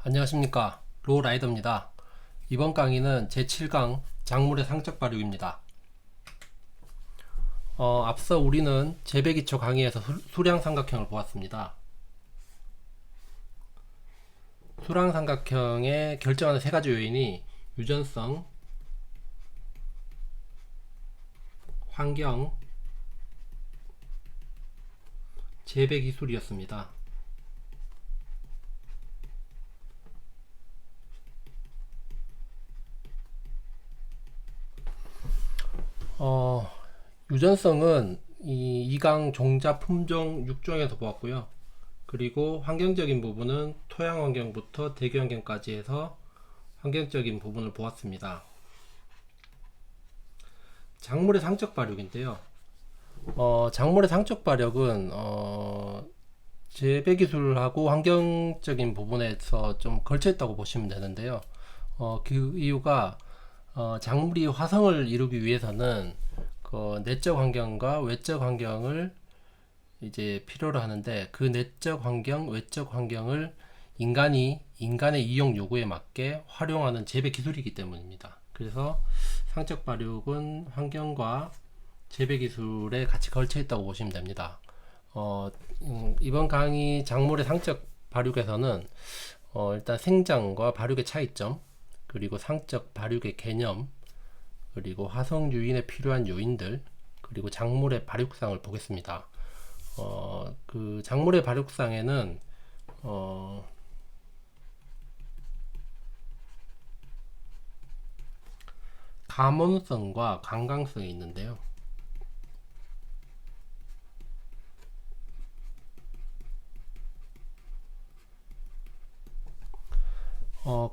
안녕하십니까, 로라이더입니다. 이번 강의는 제7강 작물의 상적 발육입니다. 앞서 우리는 재배기초 강의에서 수량삼각형을 보았습니다. 수량삼각형에 결정하는 세 가지 요인이 유전성, 환경, 재배기술이었습니다. 유전성은 이 2강 종자 품종 6종에서 보았고요. 그리고 환경적인 부분은 토양 환경부터 대기 환경까지 해서 환경적인 부분을 보았습니다. 작물의 상적 발육인데요. 작물의 상적 발육은 재배 기술하고 환경적인 부분에서 좀 걸쳐 있다고 보시면 되는데요. 그 이유가 작물이 화성을 이루기 위해서는 그 내적 환경과 외적 환경을 이제 필요로 하는데, 그 내적 환경, 외적 환경을 인간의 이용 요구에 맞게 활용하는 재배 기술이기 때문입니다. 그래서 상적 발육은 환경과 재배 기술에 같이 걸쳐 있다고 보시면 됩니다. 이번 강의 작물의 상적 발육에서는 일단 생장과 발육의 차이점, 그리고 상적 발육의 개념, 그리고 화성 유인에 필요한 요인들, 그리고 작물의 발육상을 보겠습니다. 그 작물의 발육상에는 감온성과 강강성이 있는데요.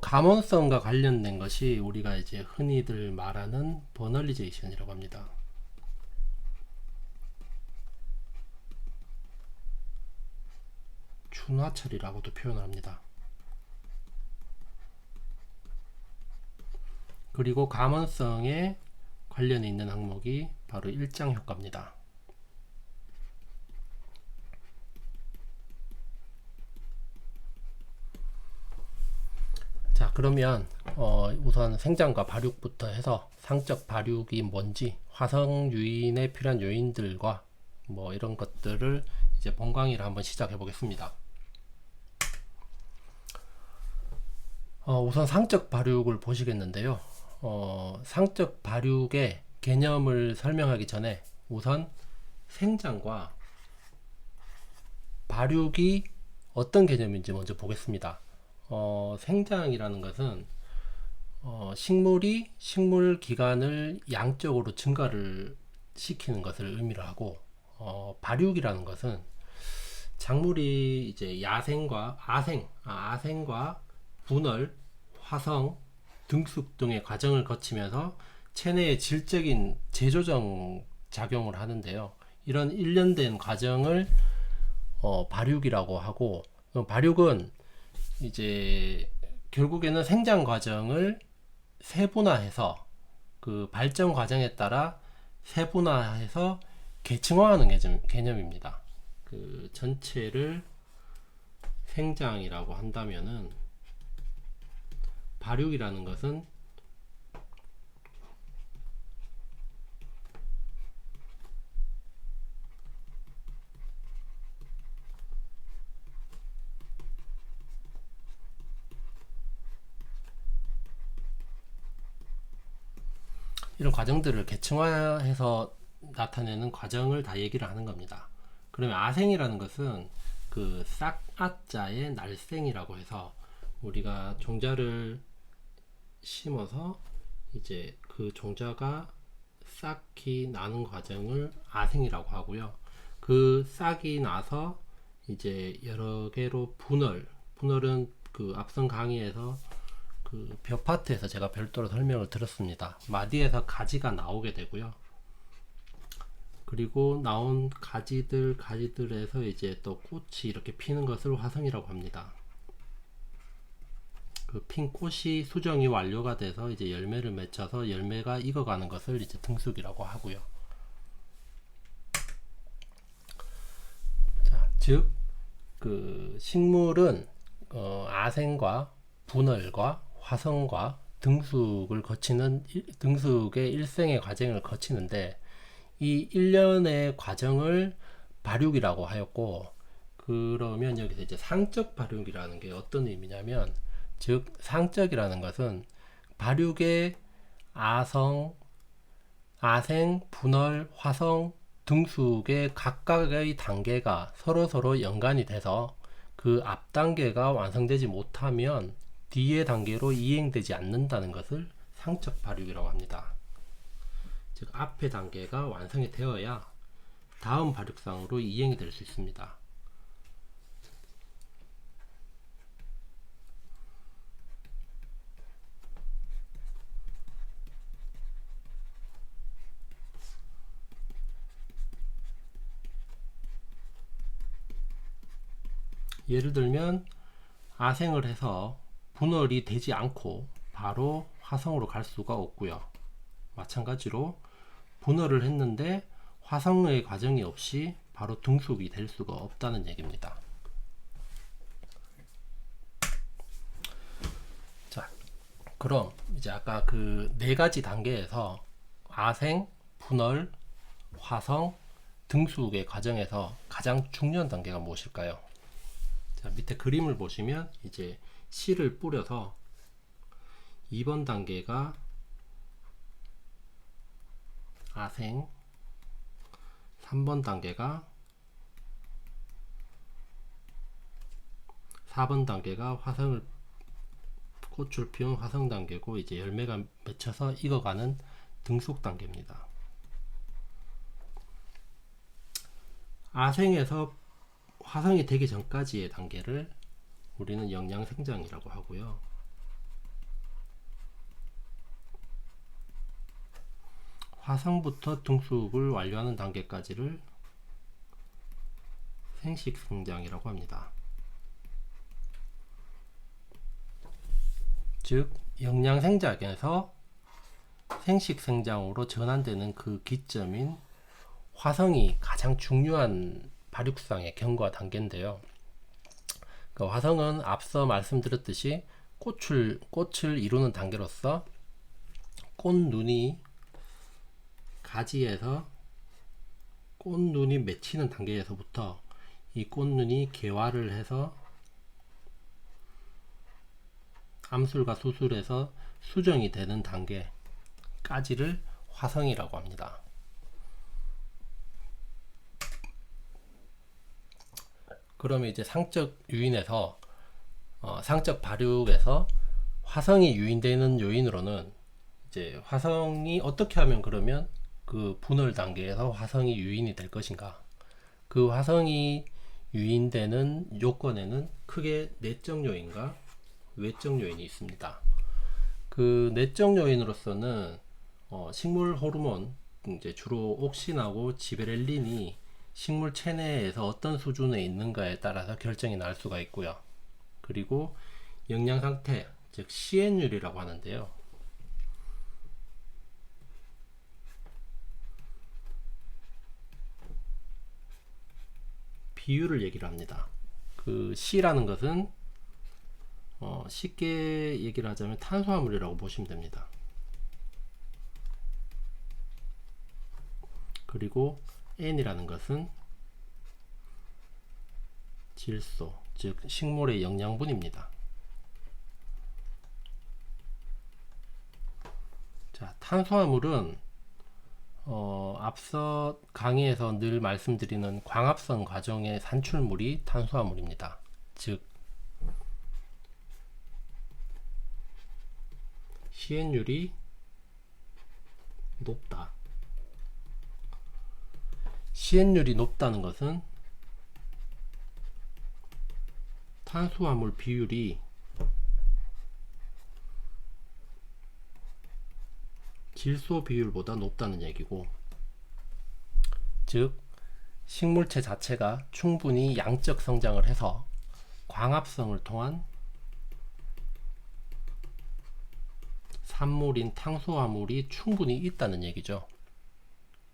감온성과 관련된 것이 우리가 이제 흔히들 말하는 버널리제이션이라고 합니다. 준화철이라고도 표현을 합니다. 그리고 감원성에 관련이 있는 항목이 바로 일장 효과입니다. 자, 그러면 우선 생장과 발육부터 해서 상적 발육이 뭔지, 화성 유인에 필요한 요인들과 뭐 이런 것들을 이제 본 강의를 한번 시작해 보겠습니다. 우선 상적 발육을 보시겠는데요. 상적 발육의 개념을 설명하기 전에 우선 생장과 발육이 어떤 개념인지 먼저 보겠습니다. 생장이라는 것은 식물이 식물 기간을 양적으로 증가를 시키는 것을 의미를 하고, 발육이라는 것은 작물이 이제 아생과 분열, 화성, 등숙 등의 과정을 거치면서 체내의 질적인 재조정 작용을 하는데요. 이런 일련된 과정을 발육이라고 하고, 발육은 이제 결국에는 생장 과정을 세분화해서 그 발전 과정에 따라 세분화해서 계층화하는 개념입니다. 그 전체를 생장이라고 한다면은, 발육이라는 것은 이런 과정들을 계층화해서 나타내는 과정을 다 얘기를 하는 겁니다. 그러면 아생이라는 것은 그 싹아자의 날생이라고 해서 우리가 종자를 심어서 이제 그 종자가 싹이 나는 과정을 아생이라고 하고요. 그 싹이 나서 이제 여러 개로 분열은 그 앞선 강의에서 그 벼파트에서 제가 별도로 설명을 드렸습니다. 마디에서 가지가 나오게 되고요. 그리고 나온 가지들에서 이제 또 꽃이 이렇게 피는 것을 화성이라고 합니다. 그 핀 꽃이 수정이 완료가 돼서 이제 열매를 맺혀서 열매가 익어가는 것을 이제 등숙이라고 하고요. 자, 즉 그 식물은 아생과 분할과 화성과 등숙을 거치는 등숙의 일생의 과정을 거치는데 이 1년의 과정을 발육이라고 하였고, 그러면 여기서 이제 상적 발육이라는 게 어떤 의미냐면, 즉 상적이라는 것은 발육의 아성, 아생, 분할, 화성, 등숙의 각각의 단계가 서로 연관이 돼서 그 앞 단계가 완성되지 못하면 뒤의 단계로 이행되지 않는다는 것을 상적 발육이라고 합니다. 즉 앞의 단계가 완성이 되어야 다음 발육상으로 이행이 될 수 있습니다. 예를 들면 아생을 해서 분할이 되지 않고 바로 화성으로 갈 수가 없고요. 마찬가지로 분할을 했는데 화성의 과정이 없이 바로 등숙이 될 수가 없다는 얘기입니다. 자, 그럼 이제 아까 그 네 가지 단계에서 아생, 분할, 화성, 등숙의 과정에서 가장 중요한 단계가 무엇일까요? 자, 밑에 그림을 보시면 이제 씨를 뿌려서 2번 단계가 아생, 3번 단계가 4번 단계가 화성을 꽃을 피운 화성 단계고, 이제 열매가 맺혀서 익어가는 등숙 단계입니다. 아생에서 화성이 되기 전까지의 단계를 우리는 영양생장이라고 하고요. 화성부터 등숙을 완료하는 단계까지를 생식생장이라고 합니다. 즉 영양생장에서 생식생장으로 전환되는 그 기점인 화성이 가장 중요한 발육상의 경과 단계인데요. 그 화성은 앞서 말씀드렸듯이 꽃을 이루는 단계로서 꽃눈이 가지에서 꽃눈이 맺히는 단계에서부터 이 꽃눈이 개화를 해서 암술과 수술에서 수정이 되는 단계까지를 화성이라고 합니다. 그러면 이제 상적 유인에서 상적 발육에서 화성이 유인되는 요인으로는 이제 화성이 어떻게 하면 그러면 그 분할 단계에서 화성이 유인이 될 것인가? 그 화성이 유인되는 요건에는 크게 내적 요인과 외적 요인이 있습니다. 그 내적 요인으로서는 식물 호르몬, 이제 주로 옥신하고 지베렐린이 식물 체내에서 어떤 수준에 있는가에 따라서 결정이 날 수가 있고요. 그리고 영양 상태, 즉 시엔율이라고 하는데요. 비율을 얘기를 합니다. 그 C라는 것은 쉽게 얘기를 하자면 탄수화물이라고 보시면 됩니다. 그리고 N이라는 것은 질소, 즉 식물의 영양분입니다. 자, 탄수화물은 앞서 강의에서 늘 말씀드리는 광합성 과정의 산출물이 탄수화물입니다. 즉 시엔율이 높다. 시엔율이 높다는 것은 탄수화물 비율이 질소 비율보다 높다는 얘기고, 즉 식물체 자체가 충분히 양적 성장을 해서 광합성을 통한 산물인 탄수화물이 충분히 있다는 얘기죠.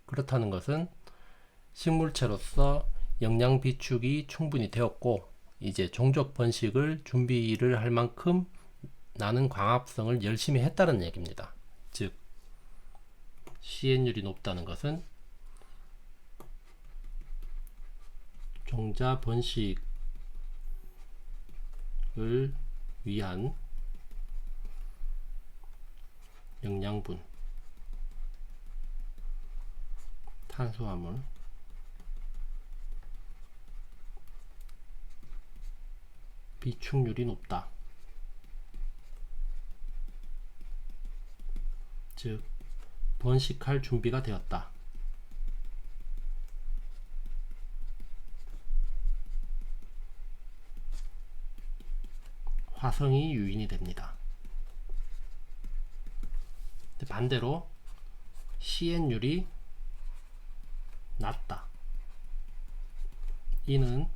그렇다는 것은 식물체로서 영양 비축이 충분히 되었고, 이제 종족 번식을 준비를 할 만큼 나는 광합성을 열심히 했다는 얘기입니다. 즉 CN율이 높다는 것은 종자 번식을 위한 영양분, 탄수화물, 비축률이 높다. 즉 번식할 준비가 되었다. 화성이 유인이 됩니다. 반대로 CN율이 낮다. 이는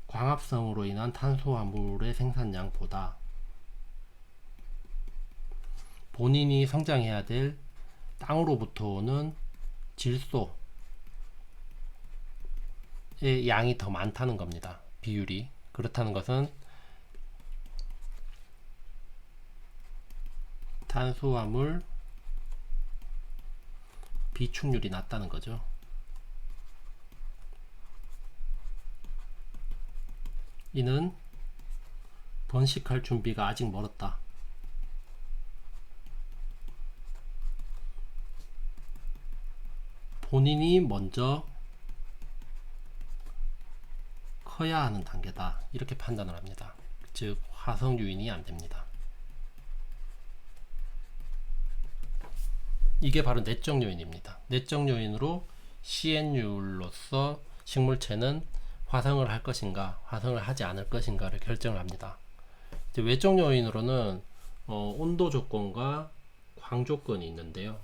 광합성으로 인한 탄수화물의 생산량보다 본인이 성장해야 될 땅으로부터 오는 질소의 양이 더 많다는 겁니다. 비율이. 그렇다는 것은 탄수화물 비축률이 낮다는 거죠. 이는 번식할 준비가 아직 멀었다. 본인이 먼저 커야 하는 단계다. 이렇게 판단을 합니다. 즉 화성 유인이 안 됩니다. 이게 바로 내적 요인입니다. 내적 요인으로 CN율로서 식물체는 화성을 할 것인가, 화성을 하지 않을 것인가를 결정을 합니다. 이제 외적 요인으로는 온도 조건과 광 조건이 있는데요.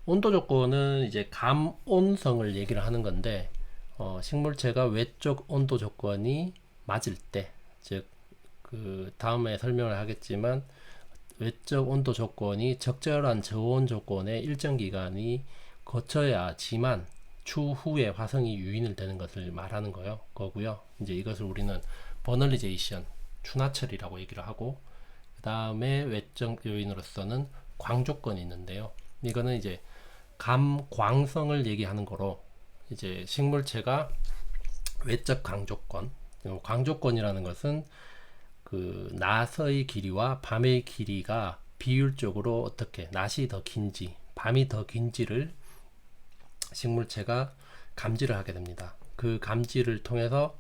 온도 조건은 이제 감온성을 얘기를 하는 건데, 식물체가 외적 온도 조건이 맞을 때, 즉 그 다음에 설명을 하겠지만 외적 온도 조건이 적절한 저온 조건의 일정 기간이 거쳐야지만 추후에 화성이 유인을 되는 것을 말하는 거고요. 이제 이것을 우리는 버널리제이션, 추나철이라고 얘기를 하고, 그 다음에 외적 요인으로서는 광 조건이 있는데요. 이거는 이제 감광성을 얘기하는 거로, 이제 식물체가 외적 광조건, 광조건이라는 것은 그 낮의 길이와 밤의 길이가 비율적으로 어떻게 낮이 더 긴지 밤이 더 긴지를 식물체가 감지를 하게 됩니다. 그 감지를 통해서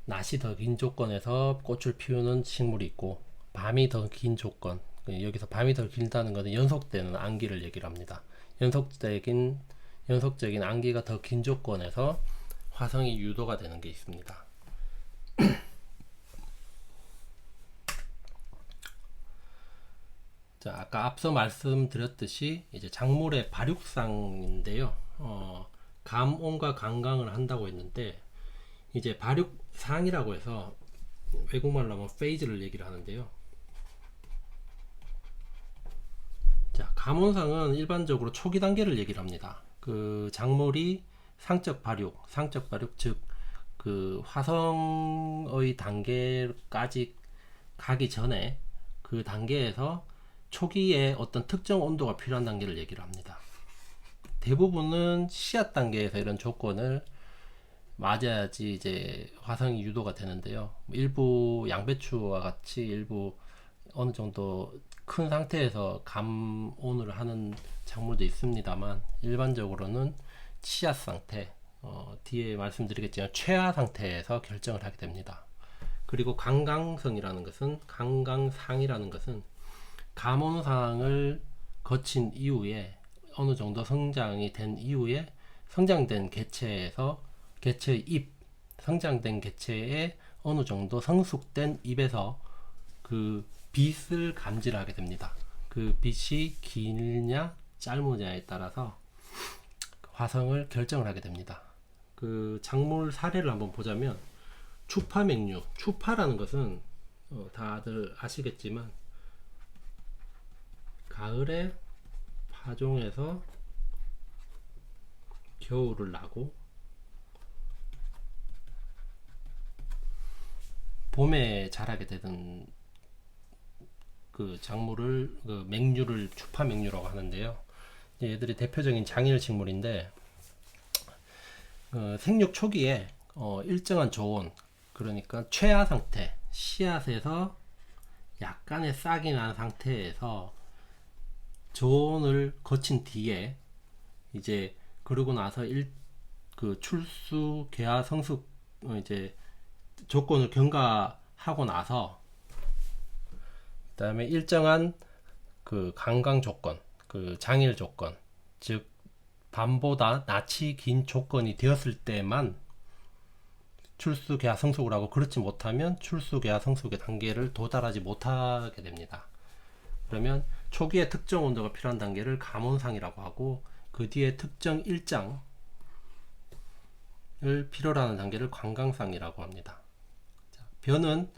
낮이 더 긴 조건에서 꽃을 피우는 식물이 있고, 밤이 더 긴 조건, 여기서 밤이 더 길다는 것은 연속되는 안기를 얘기를 합니다. 연속적인 안기가 더 긴 조건에서 화성이 유도가 되는 게 있습니다. 자, 아까 앞서 말씀드렸듯이 이제 작물의 발육상인데요. 감온과 강강을 한다고 했는데, 이제 발육상이라고 해서 외국말로 하면 페이즈를 얘기를 하는데요. 자, 감온상은 일반적으로 초기 단계를 얘기를 합니다. 그 작물이 상적 발육, 즉 그 화성의 단계까지 가기 전에 그 단계에서 초기에 어떤 특정 온도가 필요한 단계를 얘기를 합니다. 대부분은 씨앗 단계에서 이런 조건을 맞아야지 이제 화성이 유도가 되는데요. 일부 양배추와 같이 일부 어느 정도 큰 상태에서 감온을 하는 작물도 있습니다만, 일반적으로는 씨앗 상태, 뒤에 말씀드리겠지만 최하 상태에서 결정을 하게 됩니다. 그리고 강강성이라는 것은, 강강상이라는 것은 감온상을 거친 이후에 어느 정도 성장이 된 이후에 성장된 개체에서 개체의 잎, 성장된 개체에 어느 정도 성숙된 잎에서 그 빛을 감지를 하게 됩니다. 그 빛이 기냐 짧으냐에 따라서 화성을 결정을 하게 됩니다. 그 작물 사례를 한번 보자면, 추파맹류, 추파라는 것은 다들 아시겠지만 가을에 파종해서 겨울을 나고 봄에 자라게 되는 그 작물을 그 맹류를 추파 맹류라고 하는데요. 얘들이 대표적인 장일 식물인데 생육 초기에 일정한 저온, 그러니까 최하 상태, 씨앗에서 약간의 싹이 난 상태에서 저온을 거친 뒤에 이제 그러고 나서 그 출수, 개화, 성숙 이제 조건을 경과하고 나서 그다음에 일정한 그 강강 조건, 그 장일 조건, 즉 밤보다 낮이 긴 조건이 되었을 때만 출수, 개화, 성숙을 하고, 그렇지 못하면 출수, 개화, 성숙의 단계를 도달하지 못하게 됩니다. 그러면 초기에 특정 온도가 필요한 단계를 감온상이라고 하고, 그 뒤에 특정 일장을 필요로 하는 단계를 관광상이라고 합니다. 벼는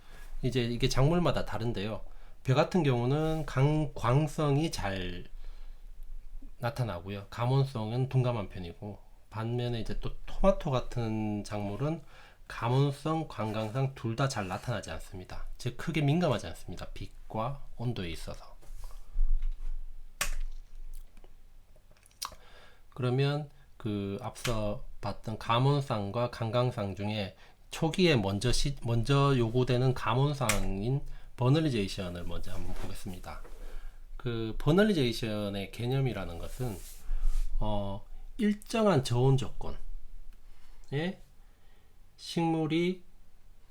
이제 이게 작물마다 다른데요. 벼 같은 경우는 광성이 잘 나타나고요. 감온성은 둔감한 편이고, 반면에 이제 또 토마토 같은 작물은 감온성, 관광상 둘 다 잘 나타나지 않습니다. 즉 크게 민감하지 않습니다. 빛과 온도에 있어서. 그러면 그 앞서 봤던 감온상과 관광상 중에 초기에 먼저 요구되는 감온상인 버널리제이션을 먼저 한번 보겠습니다. 그 버널리제이션의 개념이라는 것은 일정한 저온 조건에 식물이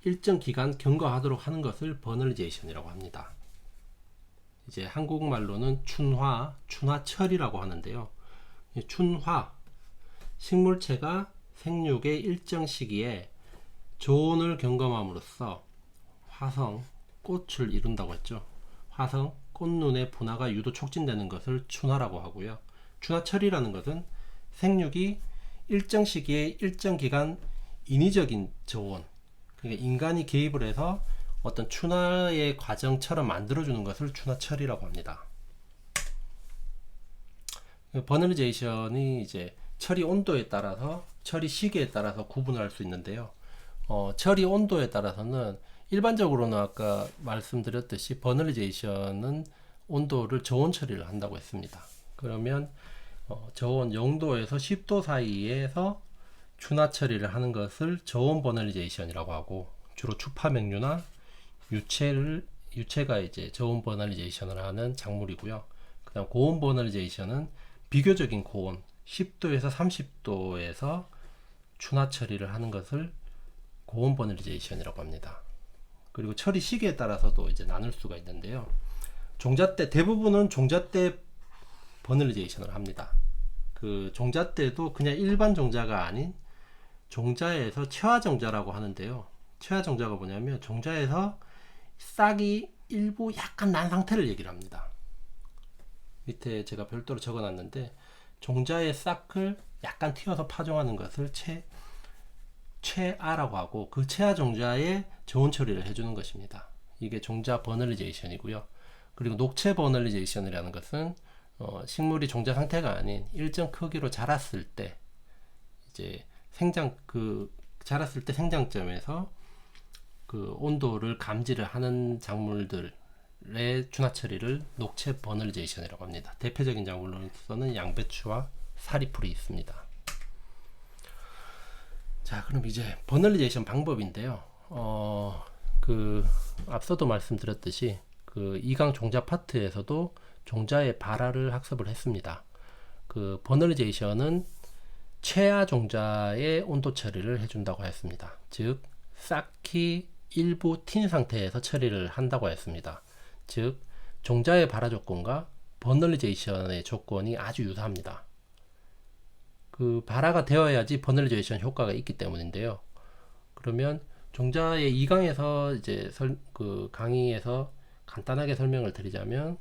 일정 기간 경과하도록 하는 것을 버널리제이션이라고 합니다. 이제 한국말로는 춘화철이라고 하는데요. 춘화, 식물체가 생육의 일정 시기에 저온을 경험함으로써 화성, 꽃을 이룬다고 했죠. 화성, 꽃눈의 분화가 유도 촉진되는 것을 춘화라고 하고요. 춘화철이라는 것은 생육이 일정 시기에 일정 기간 인위적인 저온, 그러니까 인간이 개입을 해서 어떤 춘화의 과정처럼 만들어주는 것을 춘화철이라고 합니다. 버널리제이션이 이제 처리 온도에 따라서, 처리 시기에 따라서 구분할 수 있는데요. 처리 온도에 따라서는 일반적으로는 아까 말씀드렸듯이 버널리제이션은 온도를 저온 처리를 한다고 했습니다. 그러면 저온 0도에서 10도 사이에서 춘화 처리를 하는 것을 저온 버널리제이션이라고 하고, 주로 추파맹류나 유채가 이제 저온 버널리제이션을 하는 작물이고요. 그다음 고온 버널리제이션은 비교적인 고온 10도에서 30도에서 춘화 처리를 하는 것을 고온 버널리제이션이라고 합니다. 그리고 처리 시기에 따라서도 이제 나눌 수가 있는데요. 대부분은 종자 때 버널리제이션을 합니다. 그 종자 때도 그냥 일반 종자가 아닌 종자에서 최하 종자라고 하는데요. 최하 종자가 뭐냐면 종자에서 싹이 일부 약간 난 상태를 얘기를 합니다. 밑에 제가 별도로 적어 놨는데, 종자의 싹을 약간 튀어서 파종하는 것을 최하라고 하고, 그 최하 종자에 저온 처리를 해주는 것입니다. 이게 종자 버널리제이션이고요. 그리고 녹채 버널리제이션이라는 것은 식물이 종자 상태가 아닌 일정 크기로 자랐을 때, 이제 자랐을 때 생장점에서 그 온도를 감지를 하는 작물들의 춘화 처리를 녹채 버널리제이션이라고 합니다. 대표적인 작물로서는 양배추와 사리풀이 있습니다. 자, 그럼 이제 버널리제이션 방법인데요. 그 앞서도 말씀드렸듯이 그 2강 종자 파트에서도 종자의 발화를 학습을 했습니다. 그 버널리제이션은 최하 종자의 온도 처리를 해준다고 했습니다. 즉 싹이 일부 튄 상태에서 처리를 한다고 했습니다. 즉 종자의 발화 조건과 버널리제이션의 조건이 아주 유사합니다. 그 발화가 되어야지 버널리제이션 효과가 있기 때문인데요. 그러면 종자의 2강에서 이제 그 강의에서 간단하게 설명을 드리자면,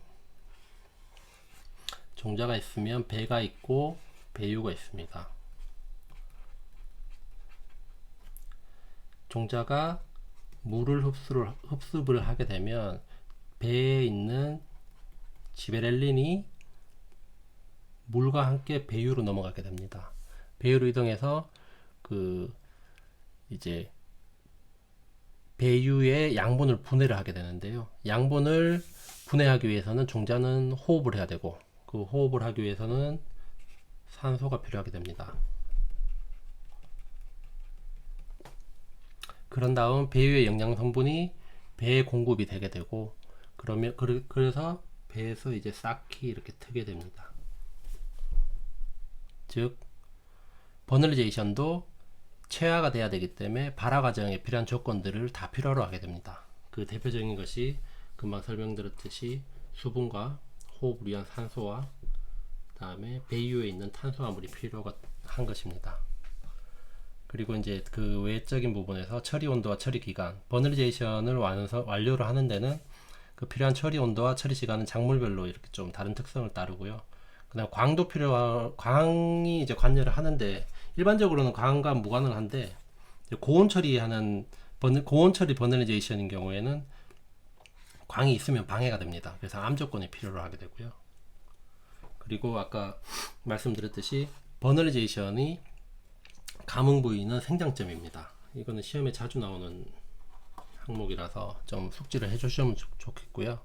종자가 있으면 배가 있고 배유가 있습니다. 종자가 물을 흡수를 하게 되면 배에 있는 지베렐린이 물과 함께 배유로 넘어가게 됩니다. 배유로 이동해서 그 이제 배유의 양분을 분해를 하게 되는데요. 양분을 분해하기 위해서는 종자는 호흡을 해야 되고, 그 호흡을 하기 위해서는 산소가 필요하게 됩니다. 그런 다음 배유의 영양 성분이 배에 공급이 되게 되고, 그래서 배에서 이제 싹히 이렇게 트게 됩니다. 즉 버널리제이션도 체화가 돼야 되기 때문에 발화 과정에 필요한 조건들을 다 필요로 하게 됩니다. 그 대표적인 것이 금방 설명드렸듯이 수분과 호흡을 위한 산소와 다음에 배유에 있는 탄수화물이 필요가 한 것입니다. 그리고 이제 그 외적인 부분에서 처리 온도와 처리 기간, 버널리제이션을 완료를 하는 데는 그 필요한 처리 온도와 처리 시간은 작물별로 이렇게 좀 다른 특성을 따르고요. 그다음 광이 이제 관여를 하는데 일반적으로는 광과 무관을 한데 고온 처리하는 고온 처리 버널리제이션인 경우에는 광이 있으면 방해가 됩니다. 그래서 암 조건이 필요로 하게 되고요. 그리고 아까 말씀드렸듯이 버널리제이션이 감흥 부위는 생장점입니다. 이거는 시험에 자주 나오는 항목이라서 좀 숙지를 해주시면 좋겠고요.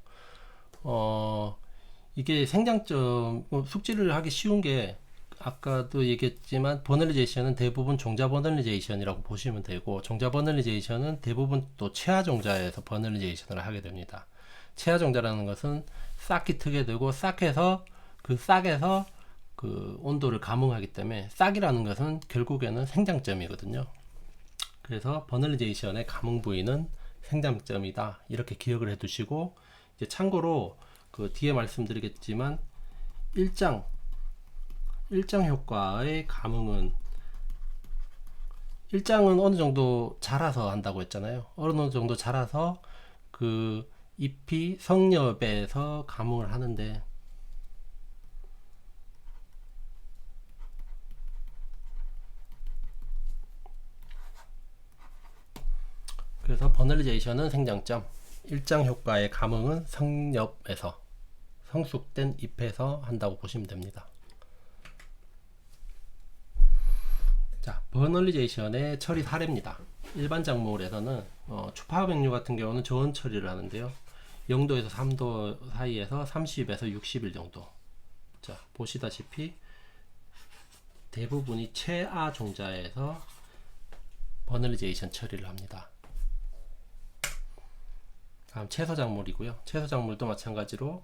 이게 생장점 숙지를 하기 쉬운 게 아까도 얘기했지만 버널리제이션은 대부분 종자 버널리제이션이라고 보시면 되고, 종자 버널리제이션은 대부분 또 체화 종자에서 버널리제이션을 하게 됩니다. 체화 종자라는 것은 싹이 트게 되고 싹에서 그 싹에서 그 온도를 감응하기 때문에 싹이라는 것은 결국에는 생장점이거든요. 그래서 버널리제이션의 감응 부위는 생장점이다, 이렇게 기억을 해 두시고, 이제 참고로 그 뒤에 말씀드리겠지만 일장 효과의 감응은 일장은 어느 정도 자라서 한다고 했잖아요. 어느 정도 자라서 그 잎이 성엽에서 감응을 하는데, 그래서 버널리제이션은 생장점, 일장 효과의 감응은 성엽에서 성숙된 잎에서 한다고 보시면 됩니다. 자, 버널리제이션의 처리 사례입니다. 일반 작물에서는 추파병류 같은 경우는 저온 처리를 하는데요. 0도에서 3도 사이에서 30에서 60일 정도. 자, 보시다시피 대부분이 체아 종자에서 버널리제이션 처리를 합니다. 다음 채소 작물이고요. 채소 작물도 마찬가지로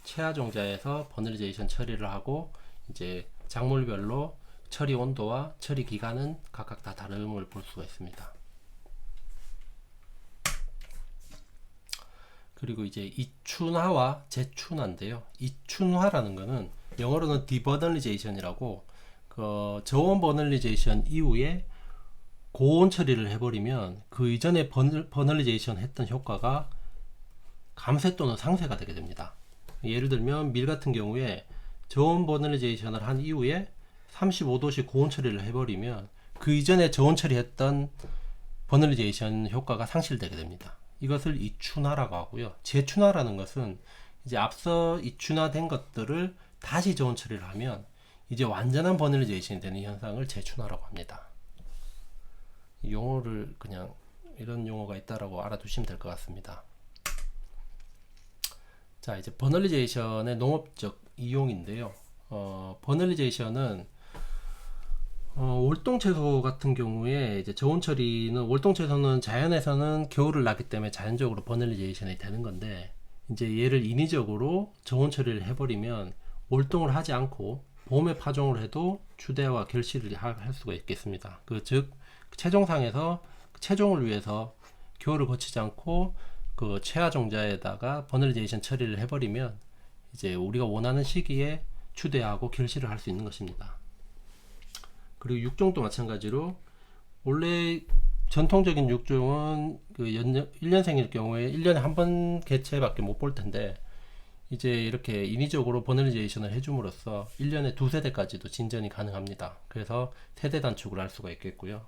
체아 종자에서 버널리제이션 처리를 하고, 이제 작물별로 처리 온도와 처리 기간은 각각 다 다름을 볼 수가 있습니다. 그리고 이제 이춘화와 재춘화인데요. 이춘화라는 것은 영어로는 디버널리제이션이라고, 저온 버널리제이션 이후에 고온 처리를 해버리면 그 이전에 버널리제이션 했던 효과가 감쇄 또는 상쇄가 되게 됩니다. 예를 들면 밀 같은 경우에 저온 버널리제이션을 한 이후에 35도씩 고온 처리를 해버리면 그 이전에 저온 처리했던 버널리제이션 효과가 상실되게 됩니다. 이것을 이춘화라고 하고요. 재춘화라는 것은 이제 앞서 이춘화된 것들을 다시 저온 처리를 하면 이제 완전한 버널리제이션이 되는 현상을 재춘화라고 합니다. 용어를 그냥 이런 용어가 있다라고 알아두시면 될 것 같습니다. 자, 이제 버널리제이션의 농업적 이용인데요. 버널리제이션은 월동채소 같은 경우에 이제 저온 처리는, 월동채소는 자연에서는 겨울을 나기 때문에 자연적으로 버널리제이션이 되는 건데, 이제 얘를 인위적으로 저온 처리를 해버리면 월동을 하지 않고 봄에 파종을 해도 추대와 결실을 할 수가 있겠습니다. 즉 체종상에서 체종을 위해서 겨울을 거치지 않고 그 체화 종자에다가 버널리제이션 처리를 해버리면 이제 우리가 원하는 시기에 추대하고 결실을 할 수 있는 것입니다. 그리고 육종도 마찬가지로, 원래 전통적인 육종은 그 1년생일 경우에 1년에 한 번 개체밖에 못 볼 텐데, 이제 이렇게 인위적으로 버널리제이션을 해줌으로써 1년에 2세대까지도 진전이 가능합니다. 그래서 세대 단축을 할 수가 있겠고요.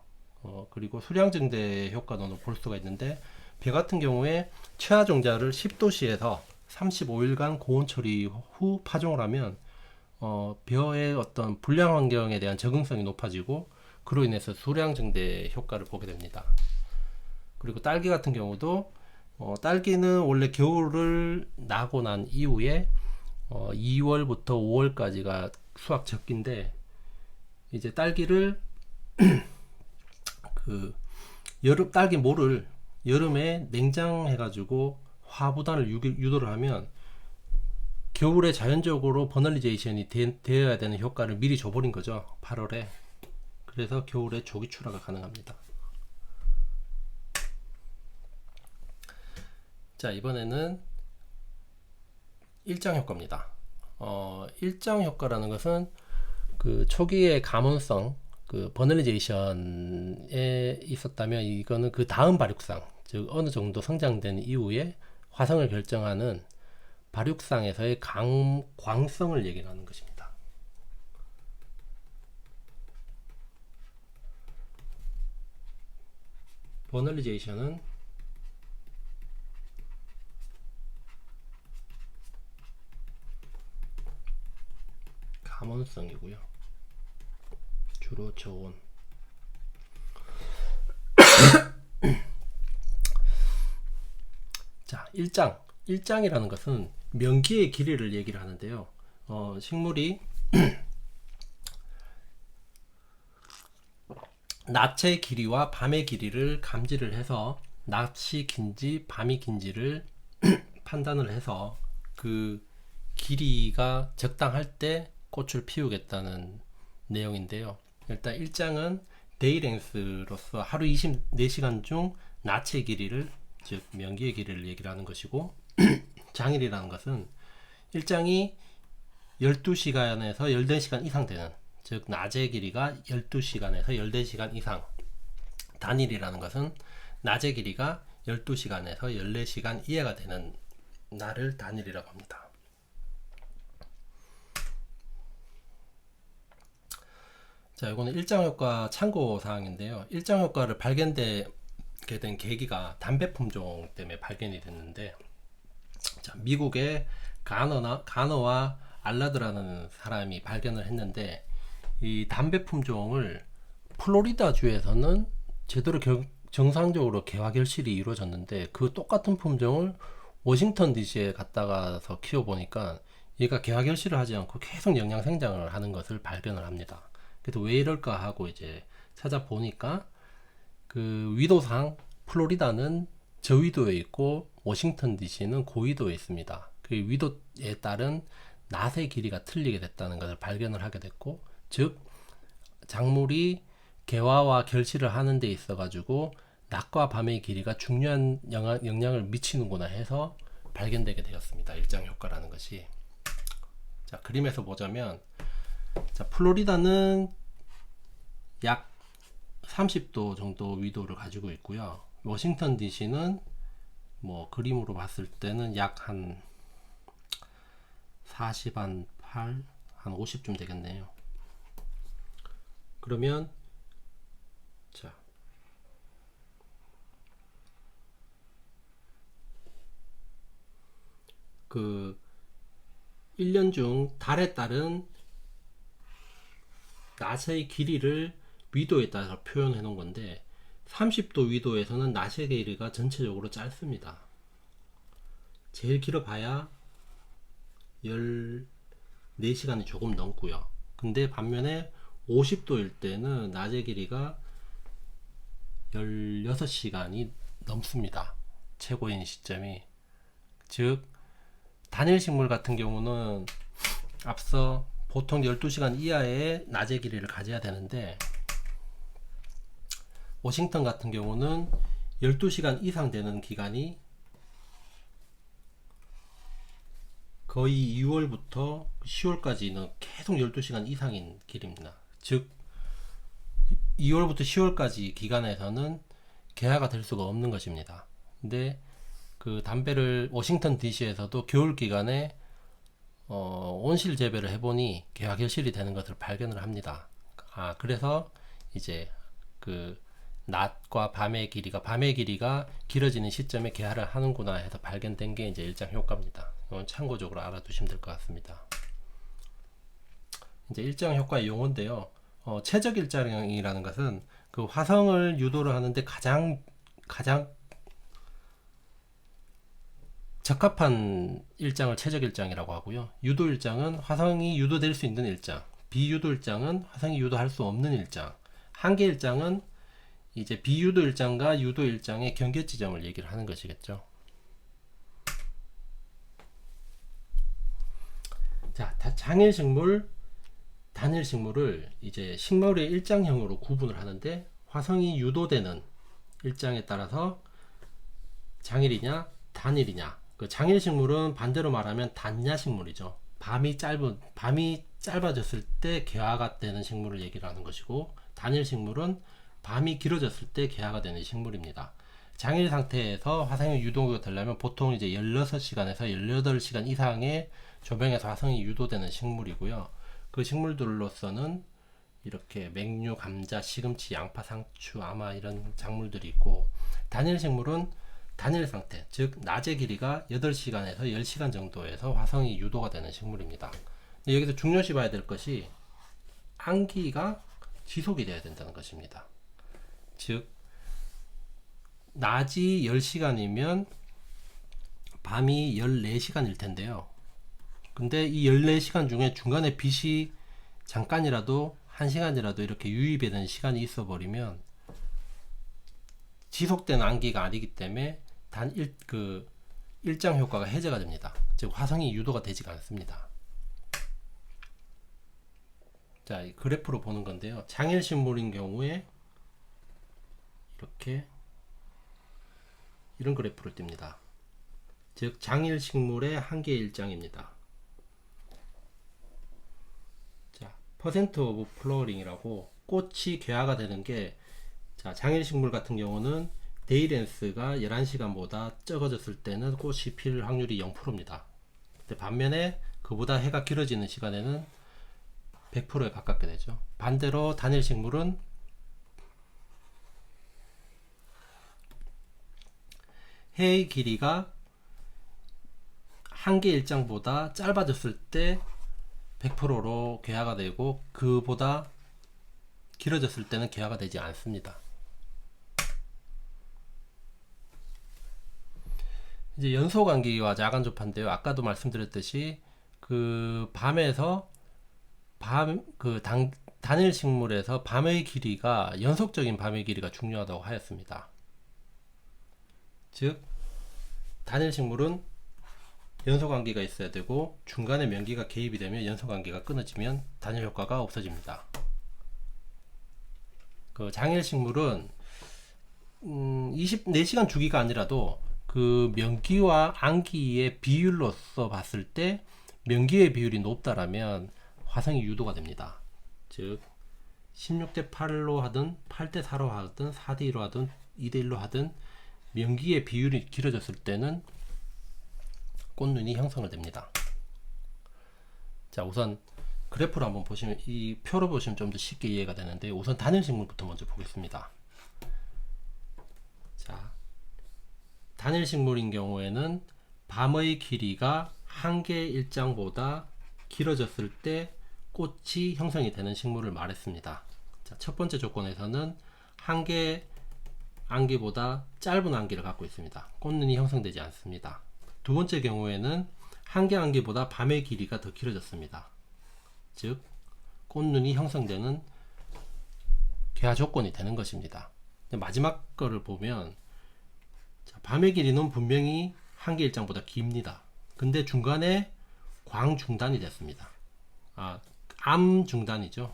그리고 수량 증대 효과도 볼 수가 있는데, 벼 같은 경우에 체화 종자를 10도씨에서 35일간 고온 처리 후 파종을 하면 벼의 어떤 불량 환경에 대한 적응성이 높아지고, 그로 인해서 수량 증대 효과를 보게 됩니다. 그리고 딸기 같은 경우도 딸기는 원래 겨울을 나고 난 이후에 2월부터 5월까지가 수확 적기인데 이제 딸기를 그 여름 딸기 모를 여름에 냉장해가지고 화분단을 유도를 하면 겨울에 자연적으로 버널리제이션이 되어야 되는 효과를 미리 줘버린 거죠. 8월에. 그래서 겨울에 조기 출하가 가능합니다. 자, 이번에는 일장 효과입니다. 일장 효과라는 것은 그 초기의 가문성 그 버널리제이션에 있었다면 이거는 그 다음 발육상, 즉 어느 정도 성장된 이후에 화성을 결정하는 발육상에서의 광성을 얘기하는 것입니다. 버널리제이션은 가문성이고요. 주로 저온. 자, 일장이라는 것은 명기의 길이를 얘기를 하는데요. 식물이 낮의 길이와 밤의 길이를 감지를 해서 낮이 긴지 밤이 긴지를 판단을 해서 그 길이가 적당할 때 꽃을 피우겠다는 내용인데요. 일단 일장은 데이랭스로서 하루 24시간 중 낮의 길이를, 즉 명기의 길이를 얘기를 하는 것이고, 장일이라는 것은 일장이 12시간에서 14시간 이상 되는, 즉 낮의 길이가 12시간에서 14시간 이상, 단일이라는 것은 낮의 길이가 12시간에서 14시간 이하가 되는 날을 단일이라고 합니다. 자, 이거는 일장효과 참고사항인데요. 일장효과를 발견되게 된 계기가 담배 품종 때문에 발견이 됐는데, 자, 미국의 가너와 알라드라는 사람이 발견을 했는데, 이 담배 품종을 플로리다 주에서는 제대로 정상적으로 개화 결실이 이루어졌는데, 그 똑같은 품종을 워싱턴 DC에 갔다가서 키워보니까 얘가 개화 결실을 하지 않고 계속 영양 생장을 하는 것을 발견을 합니다. 그래서 왜 이럴까 하고 이제 찾아보니까 그 위도상 플로리다는 저위도에 있고 워싱턴 DC는 고위도에 있습니다. 그 위도에 따른 낫의 길이가 틀리게 됐다는 것을 발견을 하게 됐고, 즉 작물이 개화와 결실을 하는 데 있어 가지고 낮과 밤의 길이가 중요한 영향을 미치는구나 해서 발견되게 되었습니다. 일장효과라는 것이. 자, 그림에서 보자면, 자, 플로리다는 약 30도 정도 위도를 가지고 있고요. 워싱턴 DC는 뭐 그림으로 봤을 때는 약 한 40, 한 8, 한 50쯤 되겠네요. 그러면 자, 그 1년 중 달에 따른 낮의 길이를 위도에 따라서 표현해 놓은 건데, 30도 위도에서는 낮의 길이가 전체적으로 짧습니다. 제일 길어 봐야 14시간이 조금 넘고요. 근데 반면에 50도일 때는 낮의 길이가 16시간이 넘습니다. 최고인 시점이. 즉 단일 식물 같은 경우는 앞서 보통 12시간 이하의 낮의 길이를 가져야 되는데, 워싱턴 같은 경우는 12시간 이상 되는 기간이 거의 2월부터 10월까지는 계속 12시간 이상인 길입니다. 즉 2월부터 10월까지 기간에서는 개화가 될 수가 없는 것입니다. 근데 그 담배를 워싱턴 DC에서도 겨울 기간에 온실 재배를 해보니 개화 결실이 되는 것을 발견을 합니다. 그래서 이제 그 낮과 밤의 길이가 길어지는 시점에 개화를 하는구나 해서 발견된 게 이제 일장 효과입니다. 이건 참고적으로 알아두시면 될 것 같습니다. 이제 일장 효과의 용어인데요. 최적 일장이라는 것은 그 화성을 유도를 하는데 가장 가장 적합한 일장을 최적 일장이라고 하고요. 유도 일장은 화성이 유도될 수 있는 일장, 비유도 일장은 화성이 유도할 수 없는 일장, 한계 일장은 이제 비유도 일장과 유도 일장의 경계 지점을 얘기를 하는 것이겠죠. 자, 장일 식물, 단일 식물을 이제 식물의 일장형으로 구분을 하는데, 화성이 유도되는 일장에 따라서 장일이냐 단일이냐. 그 장일 식물은 반대로 말하면 단야 식물이죠. 밤이 짧아졌을 때 개화가 되는 식물을 얘기를 하는 것이고, 단일 식물은 밤이 길어졌을 때 개화가 되는 식물입니다. 장일 상태에서 화성이 유도가 되려면 보통 이제 16시간에서 18시간 이상의 조명에서 화성이 유도되는 식물이고요. 그 식물들로서는 이렇게 맹류, 감자, 시금치, 양파, 상추, 아마 이런 작물들이 있고, 단일 식물은 단일 상태, 즉 낮의 길이가 8시간에서 10시간 정도에서 화성이 유도가 되는 식물입니다. 여기서 중요시 봐야 될 것이 안기가 지속이 돼야 된다는 것입니다. 즉 낮이 10시간이면 밤이 14시간일 텐데요. 근데 이 14시간 중에 중간에 빛이 잠깐이라도 1시간이라도 이렇게 유입이 되는 시간이 있어 버리면 지속되는 안기가 아니기 때문에 일장 효과가 해제가 됩니다. 즉 화성이 유도가 되지가 않습니다. 자, 이 그래프로 보는 건데요. 장일 식물인 경우에 이렇게 이런 그래프를 띱니다. 즉 장일 식물의 한계 일장입니다. 자, 퍼센트 오브 플로어링이라고 꽃이 개화가 되는 게, 자, 장일 식물 같은 경우는 데이렌스가 11시간보다 적어졌을 때는 꽃이 필 확률이 0%입니다. 반면에 그보다 해가 길어지는 시간에는 100%에 가깝게 되죠. 반대로 단일 식물은 해의 길이가 한계 일장보다 짧아졌을 때 100%로 개화가 되고, 그보다 길어졌을 때는 개화가 되지 않습니다. 이제 연소관기와 야간조파인데요. 아까도 말씀드렸듯이 그 단일 식물에서 밤의 길이가, 연속적인 밤의 길이가 중요하다고 하였습니다. 즉 단일 식물은 연소관계가 있어야 되고, 중간에 명기가 개입이 되면 연소관계가 끊어지면 단일 효과가 없어집니다. 그 장일 식물은 24시간 주기가 아니라도 그 명기와 안기의 비율로서 봤을 때 명기의 비율이 높다라면 화성이 유도가 됩니다. 즉 16대 8로 하든 8대 4로 하든 4대 2로 하든 2대 1로 하든 명기의 비율이 길어졌을 때는 꽃눈이 형성을 됩니다. 자, 우선 그래프로 한번 보시면, 이 표로 보시면 좀 더 쉽게 이해가 되는데, 우선 단일 식물부터 먼저 보겠습니다. 자, 단일 식물인 경우에는 밤의 길이가 한계 일장보다 길어졌을 때 꽃이 형성이 되는 식물을 말했습니다. 자, 첫 번째 조건에서는 한계 안기보다 짧은 안기를 갖고 있습니다. 꽃눈이 형성되지 않습니다. 두 번째 경우에는 한계 안기보다 밤의 길이가 더 길어졌습니다. 즉 꽃눈이 형성되는 개화 조건이 되는 것입니다. 마지막 거를 보면, 자, 밤의 길이는 분명히 한계 일장보다 깁니다. 근데 중간에 광 중단이 됐습니다. 암 중단이죠.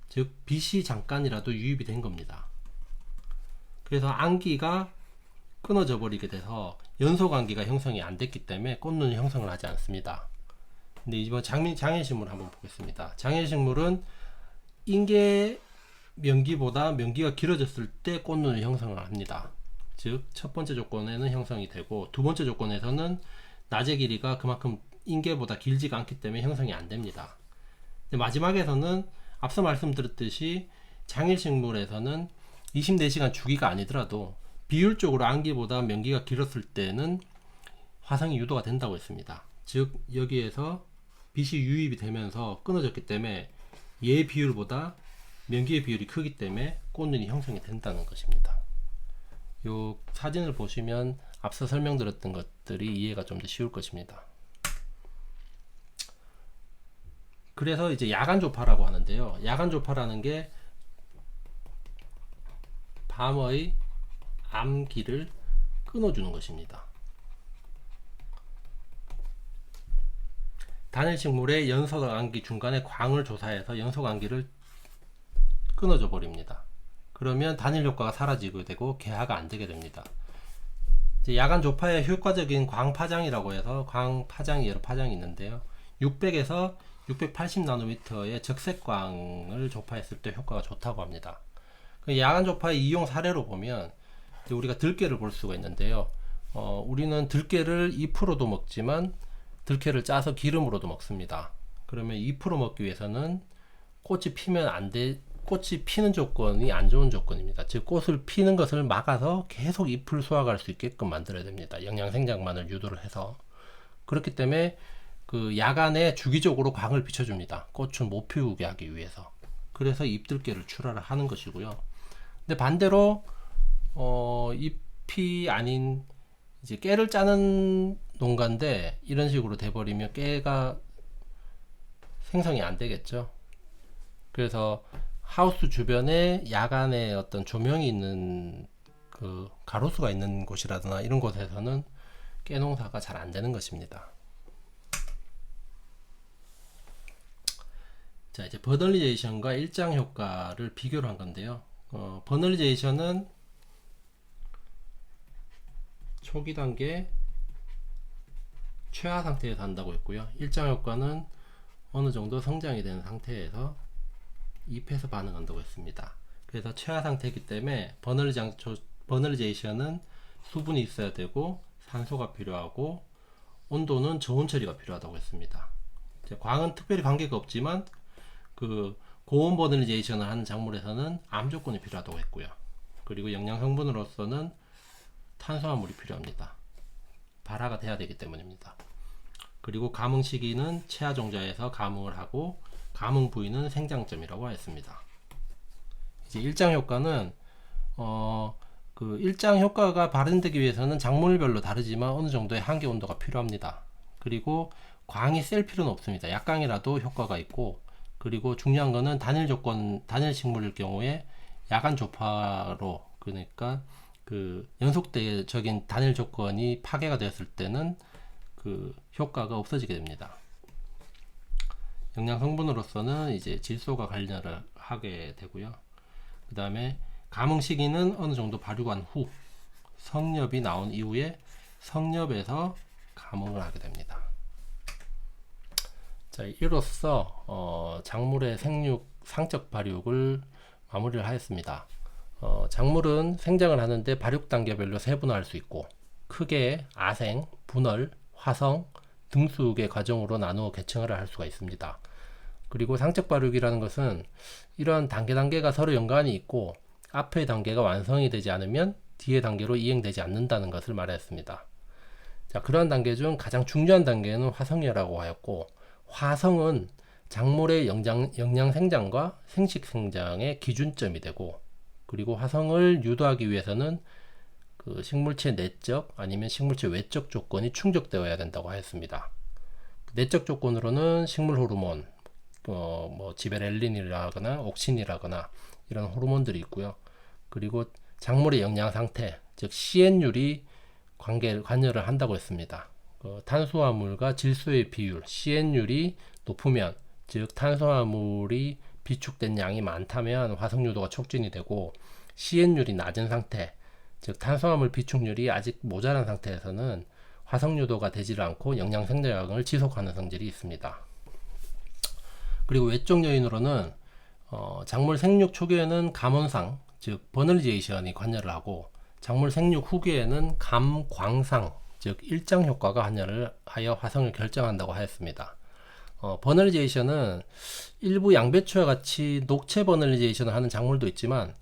즉 빛이 잠깐이라도 유입이 된 겁니다. 그래서 안기가 끊어져 버리게 돼서 연소관계가 형성이 안 됐기 때문에 꽃눈이 형성을 하지 않습니다. 근데 이번 장일식물 한번 보겠습니다. 장일식물은 인계 명기보다 명기가 길어졌을 때 꽃눈을 형성을 합니다. 즉 첫 번째 조건에는 형성이 되고, 두 번째 조건에서는 낮의 길이가 그만큼 인계보다 길지가 않기 때문에 형성이 안 됩니다. 마지막에서는 앞서 말씀드렸듯이 장일식물에서는 24시간 주기가 아니더라도 비율적으로 안기보다 명기가 길었을 때는 화성이 유도가 된다고 했습니다. 즉 여기에서 빛이 유입이 되면서 끊어졌기 때문에 얘의 비율보다 명기의 비율이 크기 때문에 꽃눈이 형성이 된다는 것입니다. 요 사진을 보시면 앞서 설명드렸던 것들이 이해가 좀 더 쉬울 것입니다. 그래서 이제 야간 조파라고 하는데요. 야간 조파라는 게 밤의 암기를 끊어주는 것입니다. 단일 식물의 연속 암기 중간에 광을 조사해서 연속 암기를 끊어줘 버립니다. 그러면 단일 효과가 사라지게 되고 개화가 안 되게 됩니다. 야간 조파의 효과적인 광 파장이라고 해서 광 파장이 여러 파장이 있는데요. 600에서 680 나노미터의 적색광을 조파했을 때 효과가 좋다고 합니다. 야간 조파의 이용 사례로 보면 우리가 들깨를 볼 수가 있는데요. 우리는 들깨를 2%도 먹지만 들깨를 짜서 기름으로도 먹습니다. 그러면 2% 먹기 위해서는 꽃이 피면 안 돼, 꽃이 피는 조건이 안 좋은 조건입니다. 즉 꽃을 피는 것을 막아서 계속 잎을 수확할 수 있게끔 만들어야 됩니다. 영양 생장만을 유도를 해서. 그렇기 때문에 그 야간에 주기적으로 광을 비춰줍니다. 꽃을 못 피우게 하기 위해서. 그래서 잎들깨를 출하를 하는 것이고요. 근데 반대로 잎이 아닌 이제 깨를 짜는 농가인데 이런 식으로 돼버리면 깨가 생성이 안 되겠죠. 그래서 하우스 주변에 야간에 어떤 조명이 있는 그 가로수가 있는 곳이라거나 이런 곳에서는 깨 농사가 잘 안 되는 것입니다. 자, 이제 버널리제이션과 일장 효과를 비교를 한 건데요. 버널리제이션은 초기 단계 최하 상태에서 한다고 했고요. 일장 효과는 어느 정도 성장이 된 상태에서 잎에서 반응한다고 했습니다. 그래서 최하 상태이기 때문에 버널리제이션은 수분이 있어야 되고 산소가 필요하고 온도는 저온 처리가 필요하다고 했습니다. 광은 특별히 관계가 없지만 그 고온 버널리제이션을 하는 작물에서는 암 조건이 필요하다고 했고요. 그리고 영양 성분으로서는 탄수화물이 필요합니다. 발화가 돼야 되기 때문입니다. 그리고 감흥 시기는 체하 종자에서 감흥을 하고 감흥 부위는 생장점이라고 했습니다. 이제 일장 효과는 그 일장 효과가 발현되기 위해서는 작물별로 다르지만 어느 정도의 한계 온도가 필요합니다. 그리고 광이 셀 필요는 없습니다. 약광이라도 효과가 있고, 그리고 중요한 거는 단일 식물일 경우에 야간 조파로, 그러니까 그 연속적인 단일 조건이 파괴가 되었을 때는 그 효과가 없어지게 됩니다. 영양 성분으로서는 이제 질소가 관여를 하게 되고요. 그 다음에 감흥 시기는 어느 정도 발육한 후 성엽이 나온 이후에 성엽에서 감흥을 하게 됩니다. 자, 이로써 작물의 생육 상적 발육을 마무리를 하였습니다. 작물은 생장을 하는데 발육 단계별로 세분화할 수 있고 크게 아생, 분월, 화성, 등숙의 과정으로 나누어 개체화를 할 수가 있습니다. 그리고 상적 발육이라는 것은 이러한 단계가 서로 연관이 있고 앞의 단계가 완성이 되지 않으면 뒤의 단계로 이행되지 않는다는 것을 말했습니다. 자, 그러한 단계 중 가장 중요한 단계는 화성이라고 하였고, 화성은 작물의 영양 생장과 생식 생장의 기준점이 되고, 그리고 화성을 유도하기 위해서는 그 식물체 내적 아니면 식물체 외적 조건이 충족되어야 된다고 하였습니다. 내적 조건으로는 식물 호르몬, 뭐 지베렐린이라거나 옥신이라거나 이런 호르몬들이 있고요. 그리고 작물의 영양 상태, 즉 CN율이 관여를 한다고 했습니다. 탄수화물과 질소의 비율, CN율이 높으면, 즉 탄수화물이 비축된 양이 많다면 화성 유도가 촉진이 되고, CN율이 낮은 상태, 즉 탄수화물 비축률이 아직 모자란 상태에서는 화성 유도가 되지 않고 영양 생장을 지속하는 성질이 있습니다. 그리고 외적 요인으로는 작물 생육 초기에는 감온상, 즉 버널리제이션이 관여를 하고, 작물 생육 후기에는 감광상, 즉 일장 효과가 관여를 하여 화성을 결정한다고 하였습니다. 버널리제이션은 일부 양배추와 같이 녹체 버널리제이션을 하는 작물도 있지만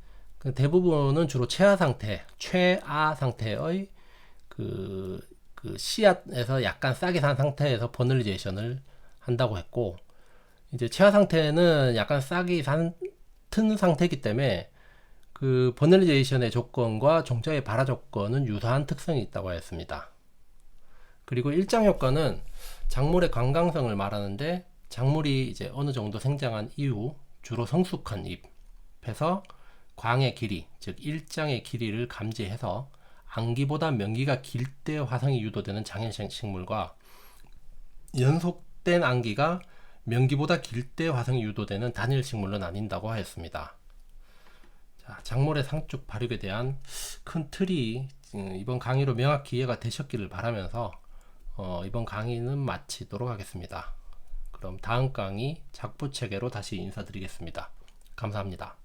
대부분은 주로 최하 상태의 그 씨앗에서 약간 싹이 산 상태에서 버널리제이션을 한다고 했고, 이제 최하 상태는 약간 싹이 튼 상태이기 때문에 그 버널리제이션의 조건과 종자의 발화 조건은 유사한 특성이 있다고 하였습니다. 그리고 일장 효과는 작물의 관광성을 말하는데, 작물이 이제 어느 정도 생장한 이후 주로 성숙한 잎에서 광의 길이, 즉 일장의 길이를 감지해서 안기보다 명기가 길 때 화성이 유도되는 장일식물과 연속된 안기가 명기보다 길 때 화성이 유도되는 단일식물로 나뉜다고 하였습니다. 자, 작물의 상축 발육에 대한 큰 틀이 이번 강의로 명확히 이해가 되셨기를 바라면서 이번 강의는 마치도록 하겠습니다. 그럼 다음 강의 작부체계로 다시 인사드리겠습니다. 감사합니다.